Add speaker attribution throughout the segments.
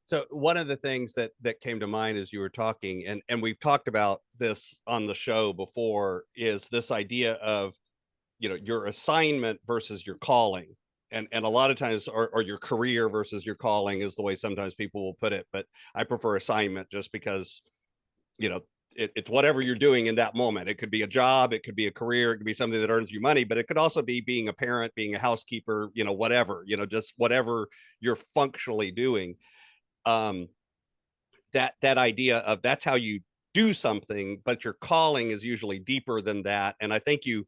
Speaker 1: So one of the things that came to mind as you were talking, and we've talked about this on the show before, is this idea of, your assignment versus your calling. And a lot of times, or your career versus your calling is the way sometimes people will put it. But I prefer assignment just because, you know, it's whatever you're doing in that moment. It could be a job, it could be a career, it could be something that earns you money, but it could also be being a parent, being a housekeeper, whatever, just whatever you're functionally doing. Um, that idea of that's how you do something, but your calling is usually deeper than that. And I think you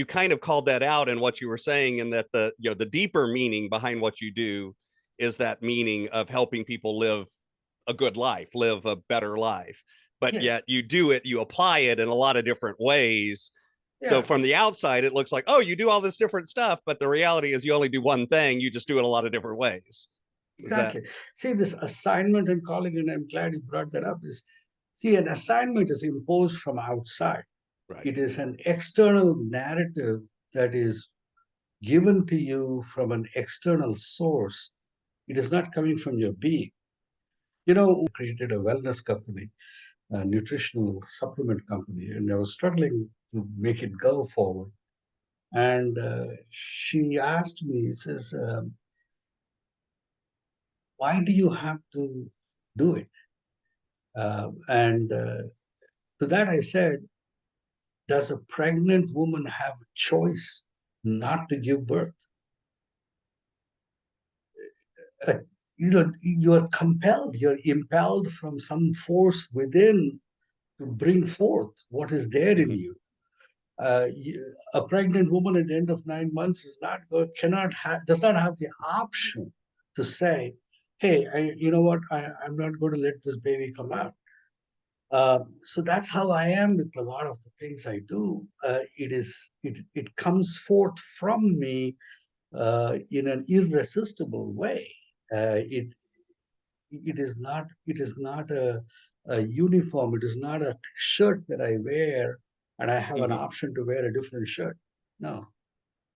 Speaker 1: kind of called that out in what you were saying, and that the deeper meaning behind what you do is that meaning of helping people live a good life, live a better life. But yet
Speaker 2: Yes.
Speaker 1: you apply it in a lot of different ways. So
Speaker 2: Yeah,
Speaker 1: from the outside, it looks like, oh, you do all this different stuff, but the reality is you only do one thing. You just do it a lot of different ways. Is that
Speaker 2: exactly. See, this assignment and calling, and I'm glad you brought that up, is see, an assignment is imposed from outside.
Speaker 1: right?
Speaker 2: It is an external narrative that is given to you from an external source. It is not coming from your being. Created a wellness company, a nutritional supplement company, and I was struggling to make it go forward. And she asked me, says, why do you have to do it? And to that I said, does a pregnant woman have a choice not to give birth? Uh, you're compelled, you're impelled from some force within to bring forth what is there in
Speaker 1: Mhm.
Speaker 2: you. A pregnant woman at the end of 9 months is not cannot have does not have the option to say, "Hey, you know what? I'm not going to let this baby come out." So that's how I am with a lot of the things I do. It comes forth from me in an irresistible way. It is not a uniform. It is not a shirt that I wear and I have an
Speaker 1: Mhm.
Speaker 2: option to wear a different shirt. No.